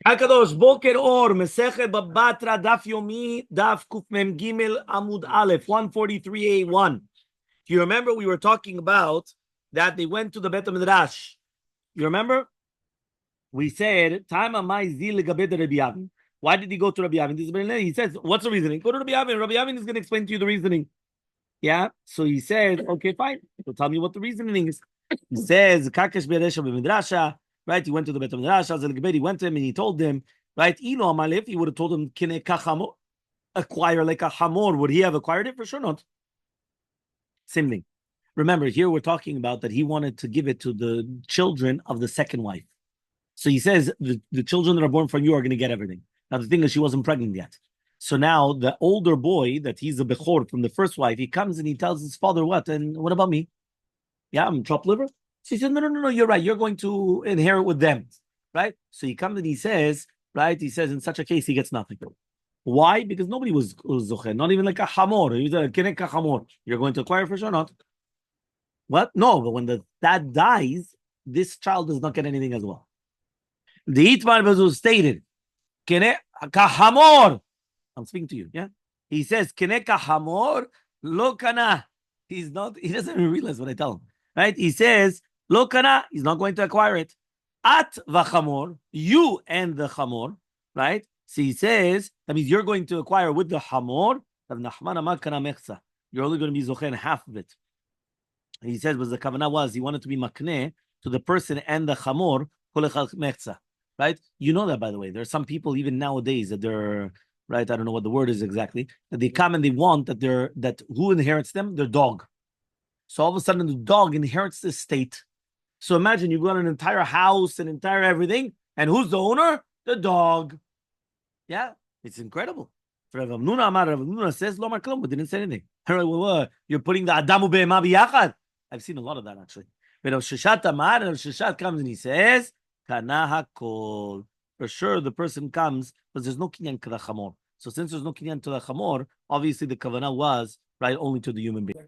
Hakadosh Boker Or Masechet Batra Daf Yomi Daf Kuf Mem Gimel Amud Aleph 143a1. Do you remember we were talking about that they went to the Bet Midrash? You remember? We said Tama Mai Zil Gabed Rabbi Yavin. Why did he go to Rabbi Yavin? He says, "What's the reasoning? Go to Rabbi Yavin. Rabbi Yavin is going to explain to you the reasoning." Yeah. So he said, "Okay, fine. So tell me what the reasoning is." He says, "Kakesh Beresha B'Midrasha." Right? He went to the Bet Midrash. He went to him and he told him, right? Elmaleh, if he would have told him, "Kine kachamor," acquire like a hamor, would he have acquired it? For sure not. Same thing. Remember, here we're talking about that he wanted to give it to the children of the second wife. So he says the children that are born from you are going to get everything. Now the thing is, she wasn't pregnant yet. So now the older boy that he's a bechor from the first wife, he comes and he tells his father, "What? And what about me? Yeah, I'm chopped liver." So he said, "No, you're right. You're going to inherit with them." Right? So he comes and he says, right? He says in such a case, he gets nothing. Why? Because nobody was zocher, not even like a hamor. He was a kenek hamor. You're going to acquire for sure, not? What? No, but when the dad dies, this child does not get anything as well. The Itmar was stated, kenek hamor. I'm speaking to you, yeah? He says, kenek hamor lo kana. He doesn't even realize what I tell him. Right? He says, lo kana, he's not going to acquire it. At v'chamor, you and the chamor, right? So he says, that means you're going to acquire with the hamor, you're only going to be zochen half of it. He says, but the kavanah was, he wanted to be makneh to the person and the chamor, right? You know that, by the way. There are some people, even nowadays, that they're, right, I don't know what the word is exactly, that they come and they want that who inherits them? Their dog. So all of a sudden, the dog inherits the estate. So imagine you got an entire house, an entire everything, and who's the owner? The dog. Yeah, it's incredible. Rav Amnuna says, "Lo maklum," but didn't say anything. You're putting the Adamu be'ema biyachad. I've seen a lot of that actually. But Rav Sheshat Amar, Rav Sheshat comes and he says, "Kana hakol." For sure, the person comes, but there's no kinyan to the chamor. So since there's no kinyan to the chamor, obviously the kavanah was right only to the human being.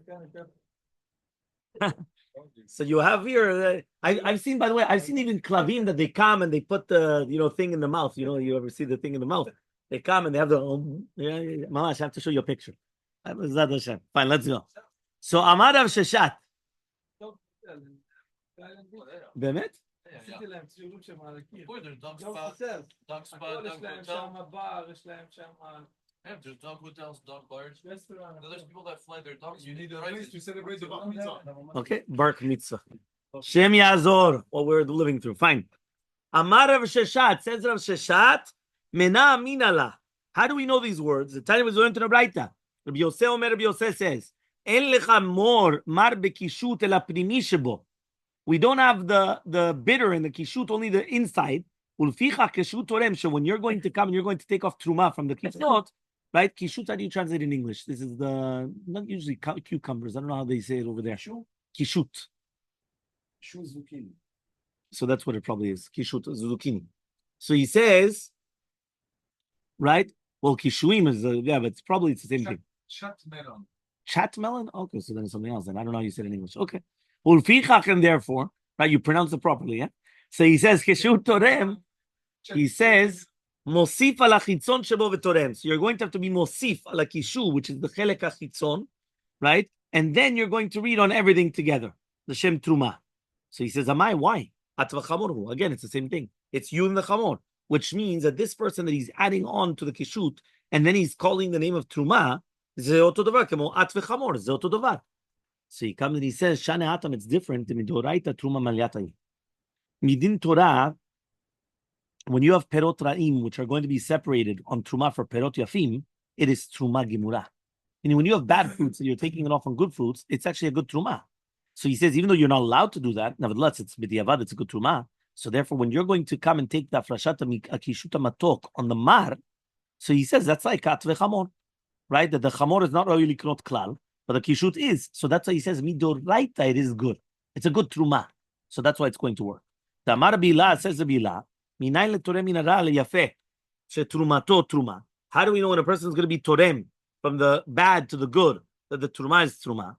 So you have here. I've seen, by the way, I've seen even klavim that they come and they put the thing in the mouth. You ever see the thing in the mouth? They come and they have the. Mamash, I have to show you a picture. Fine, let's go. So Amar Rav Sheshat. באמת? עשיתי להם ציורים שם על הקיר. דוג ספאד, יש להם שם בר, יש להם שם... Yeah, there's dog hotels, dog bars. There's people that fly their dogs. You need a place to celebrate the bar mitzvah. Okay, bar mitzvah. Shem Yazor, what we're living through. Fine. Amar Rav Sheshat, says Rav Sheshat, Mena Aminala. How do we know these words? The time was learned to the Braita. Rabbi Yosef Omer, Rabbi Yosef says, En lecha mor mar bekishut el apnimi shebo. We don't have the bitter and the kishut, only the inside. Ulficha kishut torem. So when you're going to come and you're going to take off truma from the kishut, right? Kishut, how do you translate in English? This is not usually cucumbers. I don't know how they say it over there. Kishut. Zucchini. So that's what it probably is. Kishut, zucchini. So he says, right? Well, kishuim is, but it's probably the same thing. Chat melon. Chat melon? Okay, so then it's something else. Then I don't know how you said it in English. Okay. Ulfichach, and therefore, right? You pronounce it properly, yeah? So he says, Kishut torem. He says, Mosif ala chitzon shebo v'torem. So you're going to have to be Mosif ala kishu, which is the chelek hachitzon, right? And then you're going to read on everything together, the Shem Truma. So he says, Amai, why? Atva chamorhu. Again, it's the same thing. It's you and the chamor, which means that this person that he's adding on to the kishut, and then he's calling the name of Truma, ze oto davar, kemo atva chamor, ze oto davar. So he comes and he says, Shane Atam, it's different. Midoraita Truma Malyatay. Midin Torah, when you have perot ra'im, which are going to be separated on truma for perot yafim, it is truma gemura. And when you have bad fruits and you're taking it off on good fruits, it's actually a good truma. So he says, even though you're not allowed to do that, nevertheless, it's b'diavad, it's a good truma. So therefore, when you're going to come and take the afrashata akishuta matok on the mar, so he says that's like kat vechamor, right? That the chamor is not really knot klal, but the kishut is. So that's why he says midoraita, it is good. It's a good truma. So that's why it's going to work. The Amar Bila says the Bila. How do we know when a person is going to be torem from the bad to the good, that the truma is truma?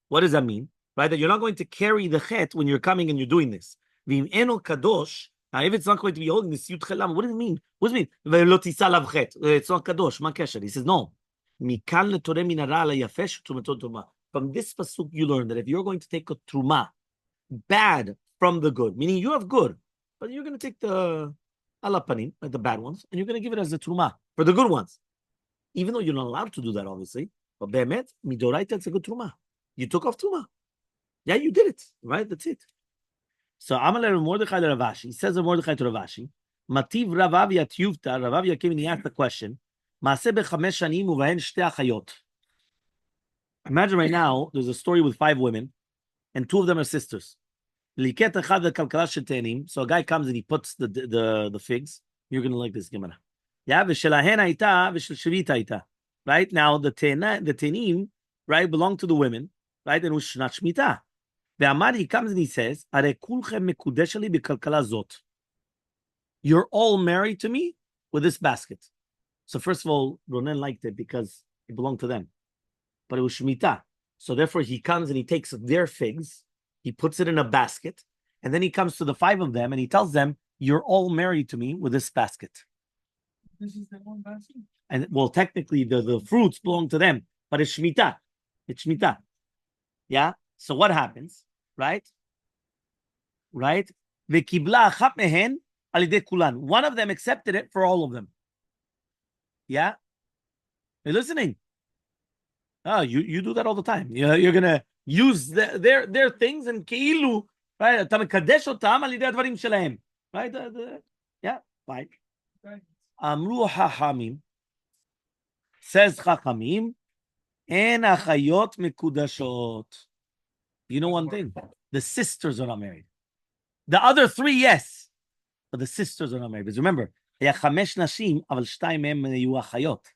What does that mean? Right? That you're not going to carry the chet when you're coming and you're doing this. V'im eno kadosh, now if it's not going to be holding this yud chelam, what does it mean? What does it mean? Ve'lo tisa lav chet. It's not kadosh. Ma kesher? He says no. Mikan letoreh min hara ala yafesh trumatot truma. From this pasuk you learn that if you're going to take a truma, bad from the good, meaning you have good, but you're going to take the alapanim, like the bad ones, and you're going to give it as a truma for the good ones. Even though you're not allowed to do that, obviously. But be'emet, midoraita, it's a good truma. You took off truma. Yeah, you did it. Right? That's it. So Amaleh Mordechai to Ravashi. He says to Mordechai to Ravashi, Mativ Ravavia Tiyuvta. Ravavia came and he asked the question, Maaseh bechamesh shanim uvahen shtei achayot. Imagine right now, there's a story with 5 women, and 2 of them are sisters. Liket echad kalkala shetenim. So a guy comes and he puts the figs. You're going to like this Gemara. Yeah, v'shelahen haita v'shel shevita haita. Right? Now, the tenim, right, belong to the women, right? And it's not shmita. The Amari comes and he says, Are kulchem mekudeshali b'kalkala zot. You're all married to me with this basket. So first of all, Ronen liked it because it belonged to them. But it was shmita. So therefore he comes and he takes their figs, he puts it in a basket, and then he comes to the 5 of them and he tells them, you're all married to me with this basket. This is the one basket? And well, technically the fruits belong to them, but it's shmita. It's shmita. Yeah? So what happens? Right? Right? V'kibla achat mehen al yedei kulan. One of them accepted it for all of them. Yeah? You're listening? Oh, you do that all the time. You're gonna use their things and keilu, right? אתה מקדש אותם על ידי הדברים שלהם. Right? Yeah, fine. אמרו חכמים, says חכמים, אין אחיות מקודשות. You know one thing? The sisters are not married. The other 3, yes. But the sisters are not married. Because remember, היה 5 נשים, אבל 2 מהם היו אחיות.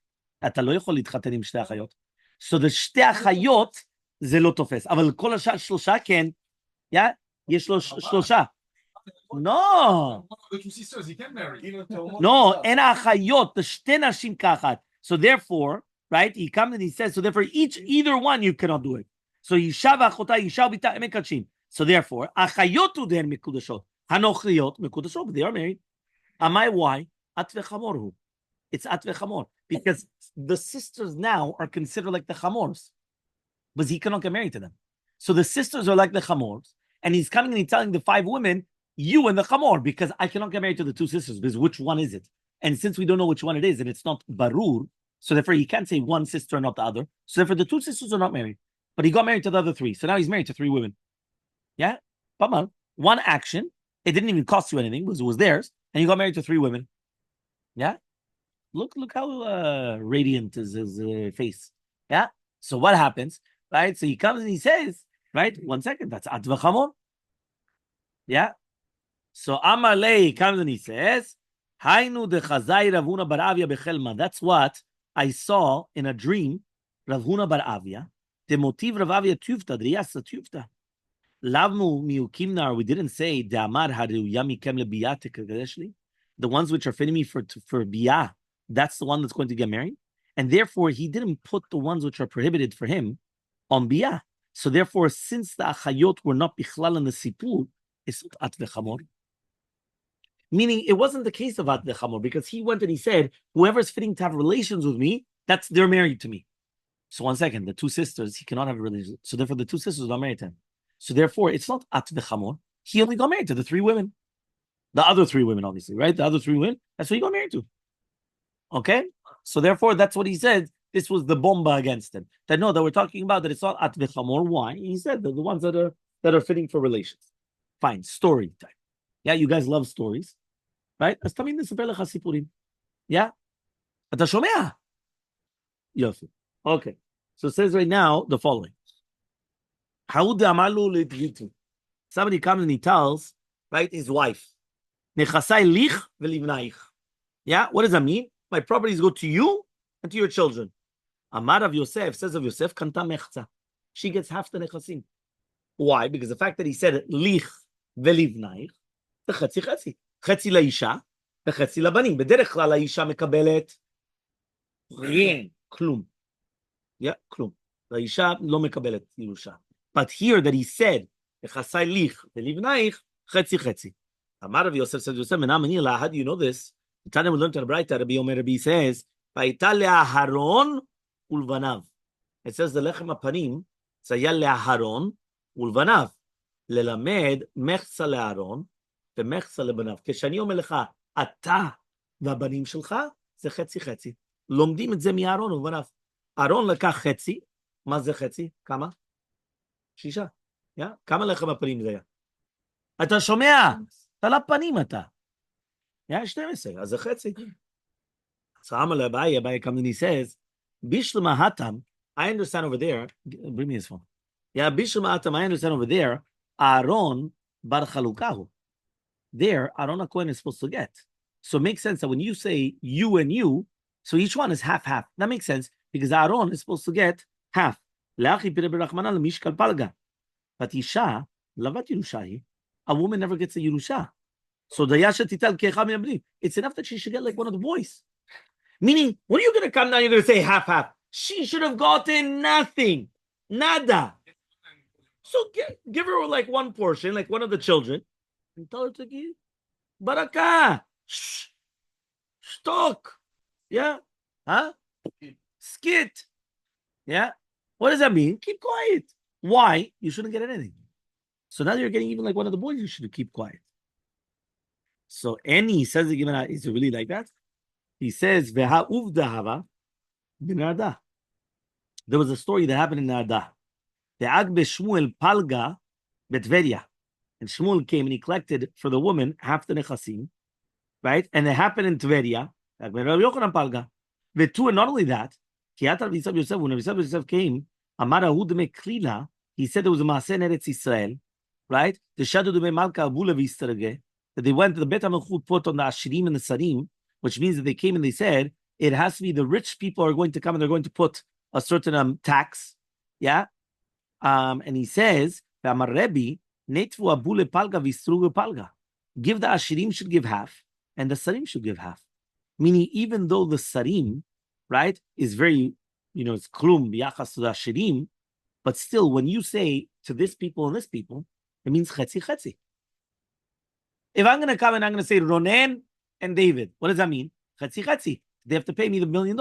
אתה לא יכול להתחתן עם 2 אחיות. So the 2 אחיות, זה לא תופס. אבל כל השאר 3 כן. Yeah? יש לו 3. No. The 2 sisters, he can't marry. No, אין האחיות, the 2 נשים כאחת. So therefore, right, he comes and he says, so therefore either one you cannot do it. So Yisha v'achota, Yisha v'bita mekadshim. So therefore, achayot u'den mekudashot, hanochriyot mekudashot, but they are married. Amai, why? At v'chamorhu. It's at v'chamor. Because the sisters now are considered like the chamors. But he cannot get married to them. So the sisters are like the chamors. And he's coming and he's telling the 5 women, you and the chamor, because I cannot get married to the 2 sisters, because which one is it? And since we don't know which one it is, and it's not barur, so therefore he can't say one sister and not the other. So therefore the 2 sisters are not married. But he got married to the other 3. So now he's married to 3 women. Yeah? But one action, it didn't even cost you anything because it was theirs. And you got married to 3 women. Yeah? Look how radiant is his face. Yeah? So what happens? Right? So he comes and he says, right? 1 second, that's at v'chamor. Yeah? So Elmaleh comes and he says, Hainu de chazai Rav Huna bar Avia bechelma. That's what I saw in a dream. Rav Huna bar Avia. The motiv Rav Avia tufta, driyasa tufta. Lavnu miukimnar. We didn't say the amar haru yami kem lebiyah tekadeshli. The ones which are fitting me for biyah. That's the one that's going to get married, and therefore he didn't put the ones which are prohibited for him on biyah. So therefore, since the achayot were not bichlal in the sipur, it's at v'chamor. Meaning, it wasn't the case of at v'chamor because he went and he said, whoever's fitting to have relations with me, they're married to me. So 1 second, the 2 sisters, he cannot have a relationship. So therefore, the 2 sisters are not married to him. So therefore, it's not at v'chamor. He only got married to the 3 women. The other 3 women, obviously, right? The other 3 women, that's what he got married to. Okay? So therefore, that's what he said. This was the bomba against him. That we're talking about that it's not at v'chamor. Why? He said that the ones that are fitting for relations. Fine, story time. Yeah, you guys love stories. Right? אז תמיד נספר לך סיפורים. Yeah? אתה שומע? יופי. Okay. So it says right now the following. Somebody comes and he tells, right, his wife, Nechasai lich velivnaich. Yeah? What does that mean? My properties go to you and to your children. Amar of Yosef says of Yosef, Kanta mechza. She gets half the nechasim. Why? Because the fact that he said lich velivnaich, the chetzi chetzi. חצי לאישה וחצי לבנים. בדרך כלל האישה מקבלת כלום. כלום. האישה לא מקבלת ירושה. But here that he said, יחסי ליך ולבנייך, Chetzi chetzi. Amar Rabbi Yosef said, Yosef, Menamani, how do you know this? The time we learned in the Braita, Rabbi says, Vayita le'aharon ulvanav. It says the lechem apanim, tzayal le'aharon ulvanav. ללמד מחצה לאהרון ומחצה לבניו. כשאני אומר לך, אתה והבנים שלך, זה חצי חצי. לומדים את זה מאהרון ובניו. אהרון לקח חצי, מה זה חצי? כמה? 6. כמה לחם הפנים זה היה? אתה שומע? אתה לפנים אתה. 12, אז זה חצי. So Amaleh Abaye comes and he says, Bishlema Hatam, I understand over there, bring me his phone. Bishlema Hatam, I understand over there, Aaron bar Chalukahu. There, Aaron HaKohen is supposed to get. So it makes sense that when you say you and you, so each one is half-half. That makes sense because Aaron is supposed to get half. But Isha, Lavat Yerushahi, a woman never gets a Yerusha. So it's enough that she should get like one of the boys. Meaning, when are you going to come now, you're going to say half-half. She should have gotten nothing. Nada. So give her like one portion, like one of the children, and tell her to give. Barakah. Shh. Stock. Yeah. Huh? Skit. Yeah. What does that mean? Keep quiet. Why? You shouldn't get anything. So now you're getting even like one of the boys, you should keep quiet. So Annie says the Gemara, is it really like that? He says, Veha uvdahava binarda. There was a story that happened in Narda. The Agbe Shmuel Palga Betveria. And Shmuel came and he collected for the woman half the nechasim, right? And it happened in Tveria. Palga. And not only that, when Rabbi Yosef came, he said there was a Maaseh in Eretz Israel, right? That they went to the Bet HaMelchut, put on the Ashirim and the Sarim, which means that they came and they said, it has to be the rich people are going to come and they're going to put a certain tax. Yeah? And he says, give the Ashirim should give half, and the Sarim should give half. Meaning, even though the Sarim, right, is very, it's klum biyachas to the Ashirim, but still, when you say to this people and this people, it means chetzi chetzi. If I'm going to come and I'm going to say Ronen and David, what does that mean? Chetzi chetzi. They have to pay me the $1 million.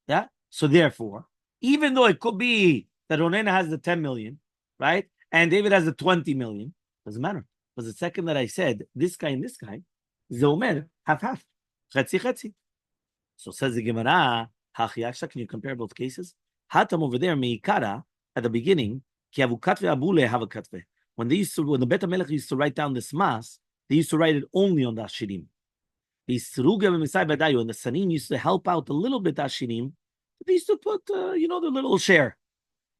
Yeah. So therefore, even though it could be that Ronen has the 10 million, right, and David has the 20 million, doesn't matter. Because the second that I said this guy and this guy, Zomer half. Chetzi chetzi. So says the Gemara, Hachiaksha, can you compare both cases? Hatam over there, Meikara, at the beginning, Ki avu katve abule have a katve. When the Bet HaMelech used to write down this mass, they used to write it only on the Ashirim. And the Sanim used to help out a little bit Ashirim. They used to put, the little share.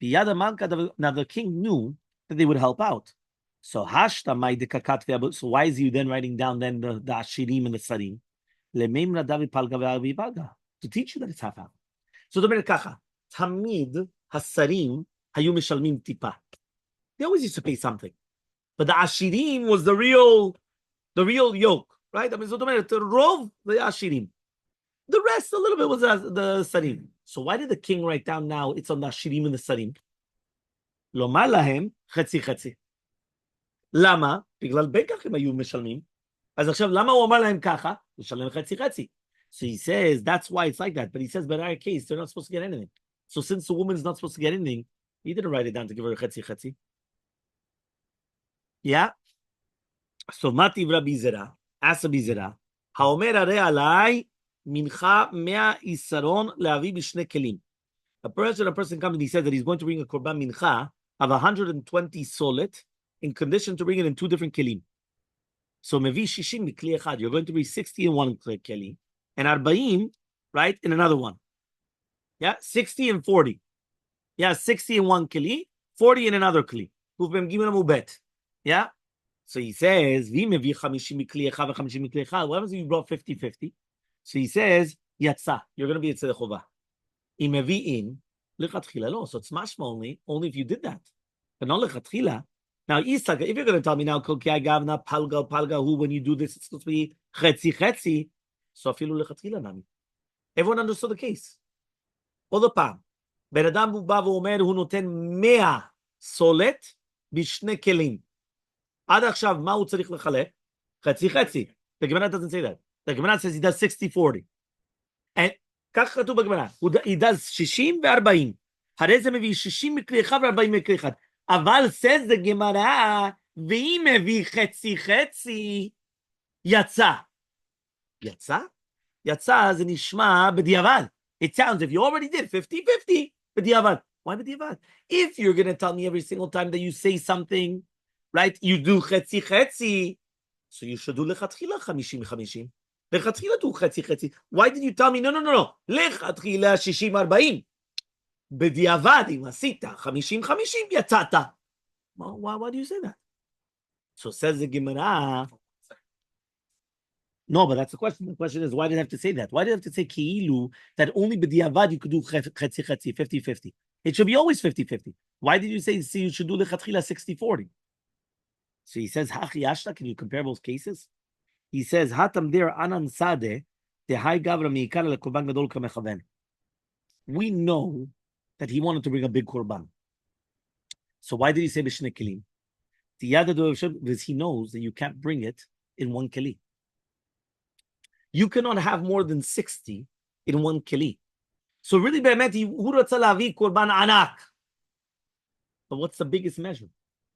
Now the king knew that they would help out. So so why is he then writing down then the Ashirim and the Sarim? To teach you that it's half-half. So the Merkacha, Tamid Hasarim Hayu Mishalmim Tipa. They always used to pay something. But the Ashirim was the real yoke, right? I mean, so the Rov, the Ashirim. The rest, a little bit, was the Sarim. So why did the king write down now it's on the Ashirim and the Sarim? Lomar lahem chetzi chetzi. Lama? Bigלל בין כך הם היו משלמים. אז עכשיו, למה הוא אמר להם ככה? משלם חצי חצי. So he says, that's why it's like that. But he says, but in our case, they're not supposed to get anything. So since the woman's not supposed to get anything, he didn't write it down to give her chetzi chetzi. Yeah? So Mati Rabbi Zera, ask Rabbi Zera, haomer arei alai mincha mea isaron leavi b'shne kelim. A person comes and he says that he's going to bring a korban mincha of 120 solet in condition to bring it in 2 different kelim. So mevi shishim mikli echad. You're going to bring 60 in one kelim and 40, right, in another one. Yeah, 60 and 40. Yeah, 60 in one keli, 40 in another keli. Yeah. So he says, what happens if you brought 50-50? So he says, Yatsa, you're going to be Yitzeh Chova. So it's mashma only if you did that. But not lechatchila. Now, Isaac, if you're going to tell me now, palga, who when you do this, it's supposed to be chetzi. So afilu lechatchila nami. Everyone understood the case. Other palm. Ben Adam bava omer hu noten 100 solet b'shne kelim. עד עכשיו, מה הוא צריך לחלק? חצי. The Gemara doesn't say that. The Gemara says he does 60-40. And כך כתוב בגמרא, he does 60 ו-40. הרי זה מביא 60 מכלי אחד ו-40 מכלי אחד. אבל says the Gemara, ואם מביא חצי, יצא. יצא זה נשמע בדיעבד. It sounds, if you already did 50-50, בדיעבד. Why בדיעבד? If you're going to tell me every single time that you say something, right, you do חצי, so you should do לכתחילה 50-50. לכתחילה do חצי. Why did you tell me, no, לכתחילה 60-40. בדיעבד, אם עשית 50-50, יצאת. Why do you say that? So says the Gemara. No, but that's the question. The question is, why did I have to say that? Why did I have to say ki'ilu, that only b'diavad you could do chetzi, 50-50? It should be always 50-50. Why did you say you should do lechatchila 60-40? So he says, hachi ashta, can you compare both cases? He says, hatam der anan sadeh, tehai gavra mi'ikar le'korban gadol kamechaven. We know that he wanted to bring a big korban. So why did he say b'shnei kelim? Because he knows that you can't bring it in one keli. You cannot have more than 60 in one keli. So really, hu ratza lavi korban anak. But what's the biggest measure?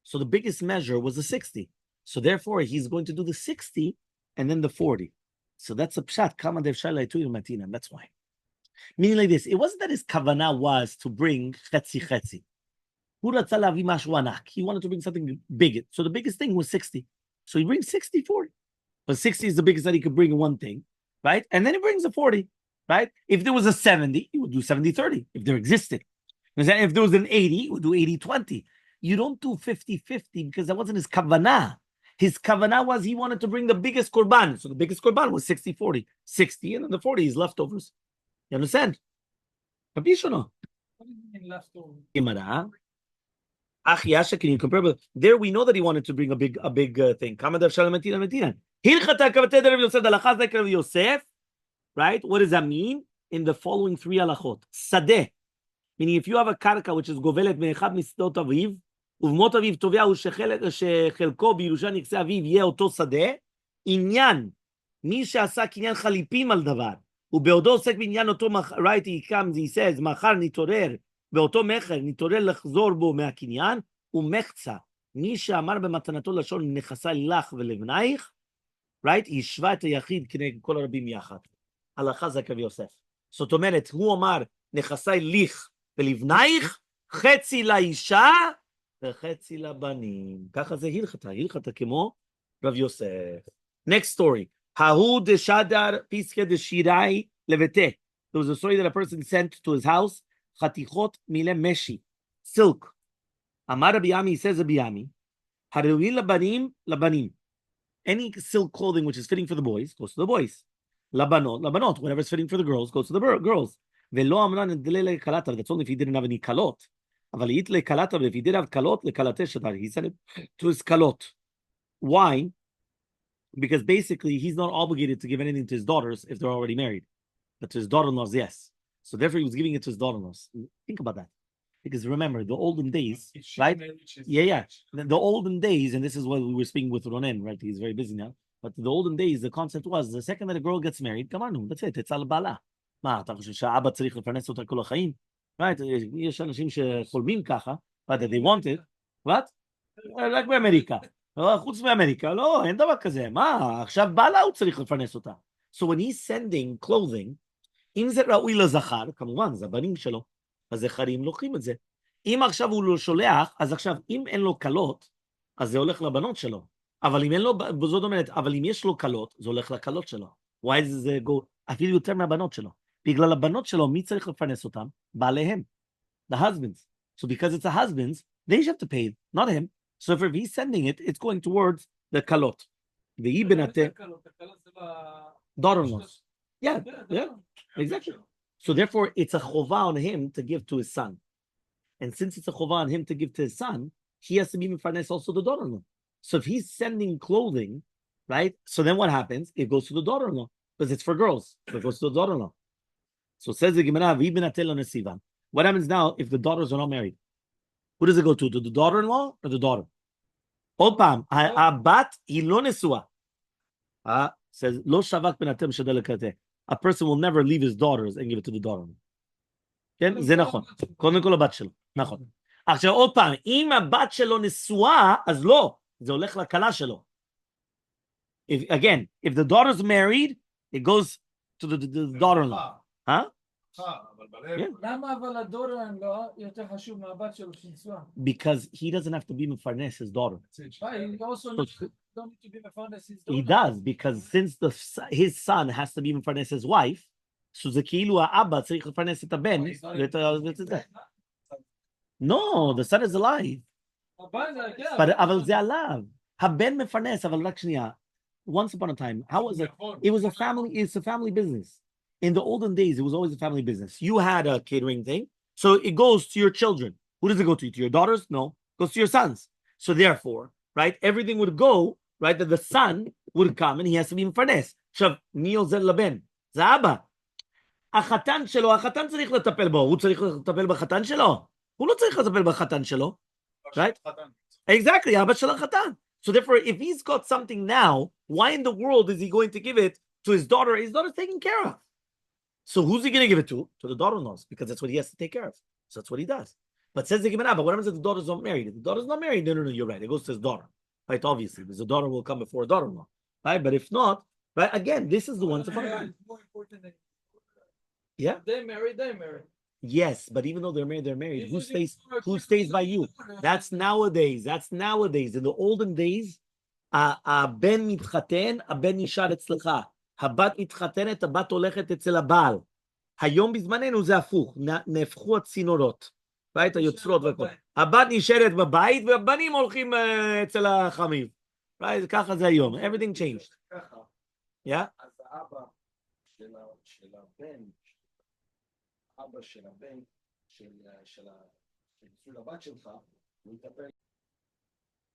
So the biggest measure was the 60. So therefore, he's going to do the 60 and then the 40. So that's a pshat. Kama dev shalai tu matina. That's why. Meaning like this, it wasn't that his kavanah was to bring chetzi. Hu ratza lavi mashu anak. He wanted to bring something big. So the biggest thing was 60. So he brings 60-40. But 60 is the biggest that he could bring in one thing, right? And then he brings a 40, right? If there was a 70, he would do 70-30, if there existed. If there was an 80, he would do 80-20. You don't do 50-50 because that wasn't his kavanah. His kavanah was he wanted to bring the biggest korban. So the biggest korban was 60-40. 60 and then the 40 is leftovers. You understand? Capisce or no? What do you mean leftover? Can you compare? But there we know that he wanted to bring a big thing. Right? What does that mean? In the following three halachot. Sadeh. Meaning if you have a karka which is govelet me'echad misdot aviv, uvmot aviv tovea shechelko b'Yerusha nikse aviv yeh oto sadeh, inyan, mi she'asa kinyan chalipim al davar, ubeodo osek b'inyan oto, right, he comes, he says, machar nitorer, באותו מכר נתעורר לחזור בו מהקניין, ומחצה, מי שאמר במתנתו לשון נכסה לך ולבנייך, right, השווה את היחיד כנגד כל הרבים יחד. הלכה זה כרבי יוסף. זאת אומרת, הוא אמר, נכסה לך ולבנייך, חצי לאישה וחצי לבנים. ככה זה הלכתה כמו רב יוסף. Next story. ההוא דשדר פיסקה דשיראי לביתה. There was a story that a person sent to his house, Chatichot mile meshi, silk. Amar Rabbi Yami, says Rabbi Yami, Harui labanim. Any silk clothing which is fitting for the boys goes to the boys. Labanot, whatever is fitting for the girls goes to the girls. Velo amran delele kalata. That's only if he didn't have any kalot. Avalit le kalata. If he did have kalot, le kalate shadar. He said it to his kalot. Why? Because basically he's not obligated to give anything to his daughters if they're already married. But to his daughter-in-laws, yes. So therefore, he was giving it to his daughter-in-laws. Think about that, because remember the olden days, right? Yeah. The olden days, and this is what we were speaking with Ronen, right? He's very busy now. But the olden days, the concept was the second that a girl gets married, come on, that's it. It's al bala. Right? יש אנשים שחולמים ככה, but they want it. What? רק באמריקה. חוץ מאמריקה, לא, אין דבר כזה. מה? עכשיו בעלה הוא צריך לפרנס אותה. So when he's sending clothing, אם זה ראוי לזכר, כמובן, זה הבנים שלו, הזכרים לוקחים את זה. אם עכשיו הוא לא שולח, אז עכשיו, אם אין לו קלות, אז זה הולך לבנות שלו. אבל אם אין לו, זאת אומרת, אבל אם יש לו קלות, זה הולך לקלות שלו. Why does זה go? אפילו יותר מהבנות שלו. בגלל הבנות שלו, מי צריך לפרנס אותם? בעליהם. The husbands. So because it's a husband's, they have to pay it, not him. So if he's sending it, it's going towards the קלות. והיא בנתה... daughter-in-laws. Yeah. Exactly. So therefore, it's a chova on him to give to his son. And since it's a chova on him to give to his son, he has to be mefarnes also the daughter-in-law. So if he's sending clothing, right? So then what happens? It goes to the daughter-in-law because it's for girls. So it goes to the daughter-in-law. So it says the Gemara, what happens now if the daughters are not married? Who does it go to? To the daughter-in-law or the daughter? עוד פעם, הבת היא לא נשואה. Says, לא שווק בנתם שדה לקטה. A person will never leave his daughters and give it to the daughter. כן? זה נכון. קודם כל הבת שלו. נכון. עכשיו עוד פעם, אם הבת שלו נשואה, אז לא. זה הולך לכלה שלו. Again, if the daughter's married, it goes to the daughter-in-law. למה אבל הדורן-in-law יותר חשוב מהבת שלו שנשואה? Because he doesn't have to be מפרנס his daughter. He also don't need to be מפרנס his daughter. He does, because since his son has to be מפרנס his wife, so זה כאילו האבא צריך לפרנס את הבן. No, the son is alive. אבל זה עליו. הבן מפרנס, אבל רק שנייה. Once upon a time, how was it? It's a family business. In the olden days, it was always a family business. You had a catering thing, so it goes to your children. Who does it go to? To your daughters? No, it goes to your sons. So therefore, right, everything would go, right, that the son would come and he has to be מפרנס. עכשיו, מי עוזר לבן? זה אבא. החתן שלו, החתן צריך לטפל בו. הוא צריך לטפל בחתן שלו? הוא לא צריך לטפל בחתן שלו. Right? Exactly, אבא של החתן. So therefore, if he's got something now, why in the world is he going to give it to his daughter? His daughter's taken care of. So who's he going to give it to? To the daughter-in-laws, because that's what he has to take care of. So that's what he does. But says the Gemara, but what happens if the daughter's not married? If the daughter's not married, no, you're right. It goes to his daughter. Right, obviously, because the daughter will come before a daughter-in-law. Right, but if not, right, again, this is the one. More important than yeah. They're married. Yes, but even though they're married. Who stays by you? That's nowadays. In the olden days, הבן מתחתן, הבן נשאר אצלך. הבת מתחתנת, הבת הולכת אצל הבעל. היום בזמננו זה הפוך, נהפכו הצינורות. right? היוצרות וכל. הבת נשארת בבית, והבנים הולכים אצל החמיב. right? ככה זה היום. Everything changed. yeah? אז האבא של הבן, אבא של הבן, של הבת שלך, הוא יטפל.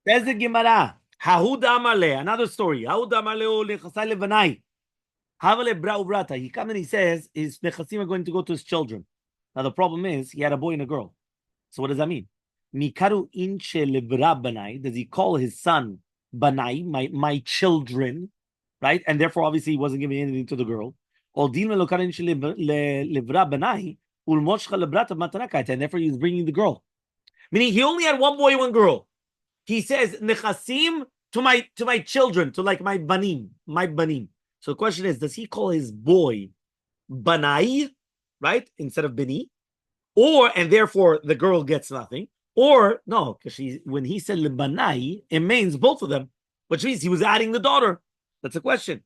איזה גמרא? ההוד אמלeh, another story. ההוד אמלeh הוא נכסי לבני. Havale bra ubrata. He comes and he says his nechasim are going to go to his children. Now the problem is he had a boy and a girl. So what does that mean? Mikaru inche lebra banai. Does he call his son banai, my children, right? And therefore, obviously, he wasn't giving anything to the girl. And therefore, he was bringing the girl. Meaning, he only had one boy, one girl. He says nechasim to my children, to like my banim. So the question is, does he call his boy banai, right, instead of bini, and therefore the girl gets nothing, or no, because when he said banai, it means both of them, which means he was adding the daughter. That's a question.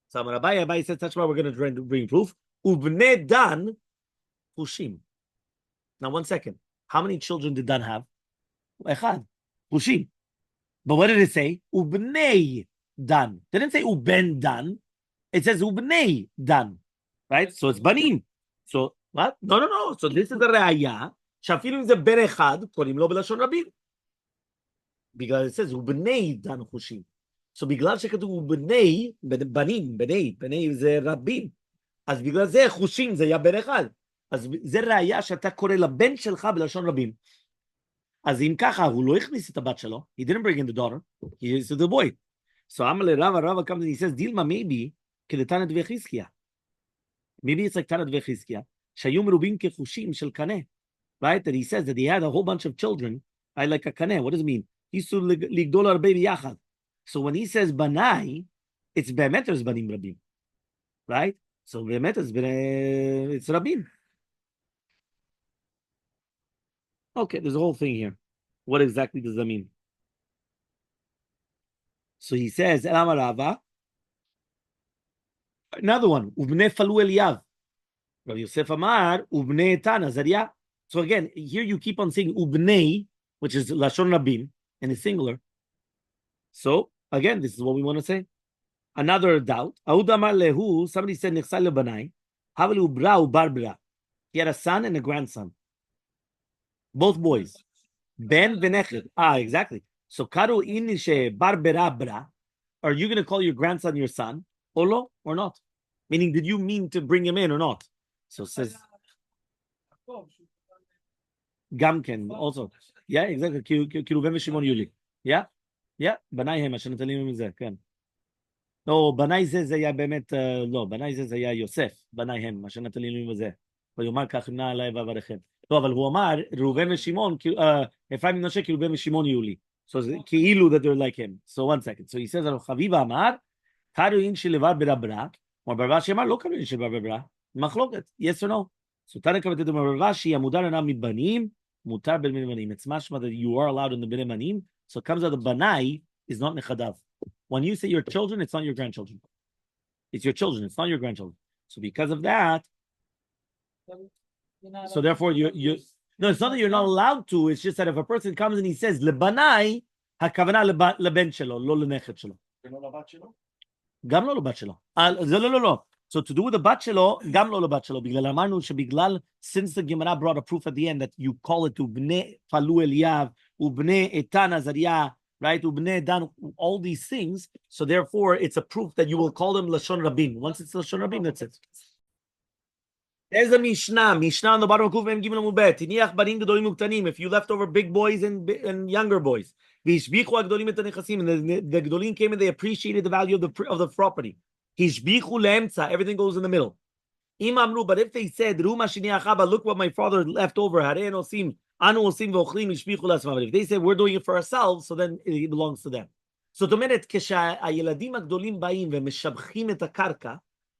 So Rabbi says that's why we're going to bring proof. Ubne Dan Hushim. Now 1 second. How many children did Dan have? Echad. Hushim. But what did it say? Ubnei Dan. It didn't say Uben Dan. It says Ubnei Dan. Right? So it's Banim. So what? No. So this is the Re'aya. שאפילו אם זה בן אחד, קוראים לו בלשון רבים. בגלל it says Ubnei Dan Hushim. So בגלל שכתוב בני, בני זה רבים, אז בגלל זה חושים זה היה בן אחד. אז זה ראיה שאתה קורא לבן שלך בלשון רבים. אז אם ככה, הוא לא הכניס את הבת שלו, he didn't bring in the daughter, he used the boy. So Elmaleh Rava comes and he says, Dilma maybe, כדתנא דבי חזקיה. Maybe it's like תנא דבי חזקיה, שהיו מרובים כחושים של קנה. Right? That he says that he had a whole bunch of children, like a קנה. What does it mean? He used to לגדול הרבה ביחד. So when he says banai, it's באמת there's banim rabim, right? So באמת it's rabim. Okay, there's a whole thing here. What exactly does that mean? So he says, Elmarava. Another one, ubne falu Eliyav. Rabbi Yosef Amar, ubne Tana Zariah. So again, here you keep on saying ubnei, which is lashon rabim, and it's singular. So again, this is what we want to say. Another doubt. Somebody said Nechsal lebanai. Havali ubra ubarbra. He had a son and a grandson. Both boys. Ben benechet. Exactly. So karu inishe barberabra. Are you going to call your grandson your son? Olo or not? Meaning, did you mean to bring him in or not? So says Gamken also. Yeah, exactly. Kiruven v'Shimon Yuli. Yeah. Yeah, בניי הם, אשר נטלים מזה, כן. לא, בניי זה היה באמת, לא, בניי זה היה יוסף, בניי הם, אשר נטלים מזה. ויאמר כך נא עליי ואברכם. לא, אבל הוא אמר, ראובן ושמעון, אפרים ומנשה, כי ראובן ושמעון יהיו לי. So, כאילו that they're like him. So one second. So he says, חביבה אמר, קראין שלבר ברברה, או ברבשי אמר, לא קראין של ברברה, מחלוקת, yes or no. So תנא כבתת ברבשי, המותר אינה מבנים, מותר בין בנים. It's משמע that you are allowed in the בין בנים, so it comes out the בנאי is not נכדיו. When you say your children, it's not your grandchildren. It's your children, it's not your grandchildren. So because of that, so therefore you no, it's not that you're not allowed to, it's just that if a person comes and he says, לבנאי, הכוונה לבן שלו, לא לנכד שלו. גם לא לבת שלו. לא. So to do with the בת שלו, גם לא לבת שלו, בגלל אמרנו שבגלל, since the Gemara brought a proof at the end that you call it ובני פלו אליאב, ובני איתן עזריה, right, ובני דן, all these things, so therefore it's a proof that you will call them Lashon Rabin. Once it's Lashon Rabin, that's it. There's a Mishnah on the bottom of Kuf Mem Gimel Amud Bet. Tiniach banim gedolim uktanim. If you left over big boys and younger boys, v'ishbichu agdolim et hanechasim, and the gedolim came and they appreciated the value of the property. Hishbichu leemtza, everything goes in the middle. Im amru, but if they said, Ruma shini achaba, look what my father left over. Harei osim, anu osim v'ochlim ishbichu lasma. If they said we're doing it for ourselves, so then it belongs to them. So to mean it, כשהילדים הגדולים באים ומשבחים את הקרקע,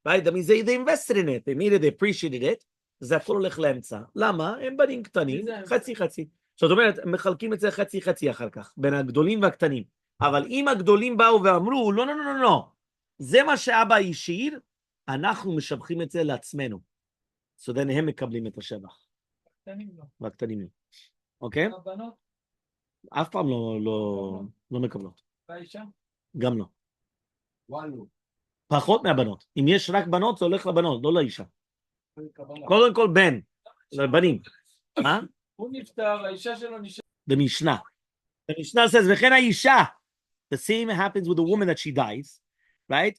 right? That means they invested in it, they made it, they appreciated it. זה הכל הולך לאמצע. למה? הם בנים קטנים, חצי. זאת אומרת, מחלקים את זה חצי אחר כך, בין הגדולים והקטנים. אבל אם הגדולים באו ואמרו, לא, זה מה שאבא השאיר, אנחנו משבחים את זה לעצמנו. So then הם מקבלים את השבח. והקטנים לא. אוקיי? הבנות? אף פעם לא מקבלות. והאישה? גם לא. וואלו. פחות מהבנות. אם יש רק בנות, זה הולך לבנות, לא לאישה. קודם כל בן, לבנים. מה? הוא נפטר, האישה שלו נשאר. במשנה. במשנה says, וכן האישה. The same happens with the woman that she dies, right?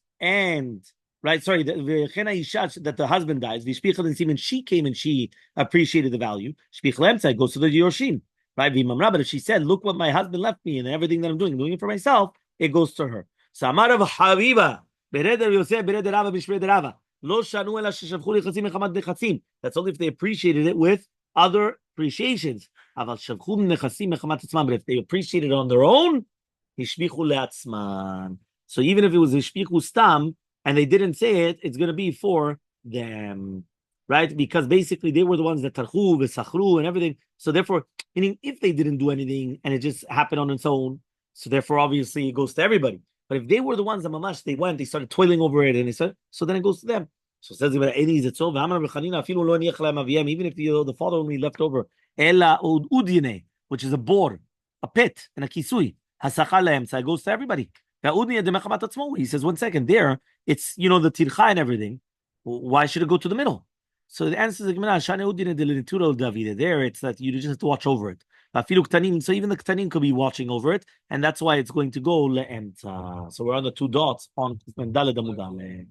וכן האישה that the husband dies, והשפיחה לנשיאים, and she came and she appreciated the value, שפיח לאמצע, it goes to the Yorshim, right? ואמרה, but if she said, look what my husband left me and everything that I'm doing it for myself, it goes to her. So אמר רב חביבה, ברדר יוסף, ברדר רבא, בשברדר רבא. לא שנו אלא ששבחו לי חצים מחמת נכסים. That's only if they appreciated it with other appreciations. אבל שבחו נכסים מחמת עצמם. But if they appreciated it on their own, השביחו לעצמם. So even if it was השביחו סתם, and they didn't say it, it's going to be for them. Right? Because basically they were the ones that tarchu, v'sachru, and everything. So therefore, meaning if they didn't do anything, and it just happened on its own, so therefore obviously it goes to everybody. But if they were the ones that mamash, they started toiling over it, and they said, so then it goes to them. So it says, even if the father only left over, which is a boar, a pit, and a kisui, so it goes to everybody. He says, 1 second, there, it's, the tircha and everything. Why should it go to the middle? So the answer is, there, it's that you just have to watch over it. So even the ktanim could be watching over it, and that's why it's going to go le'emtza. So we're on the 2 dots on Daled Amud Aleph.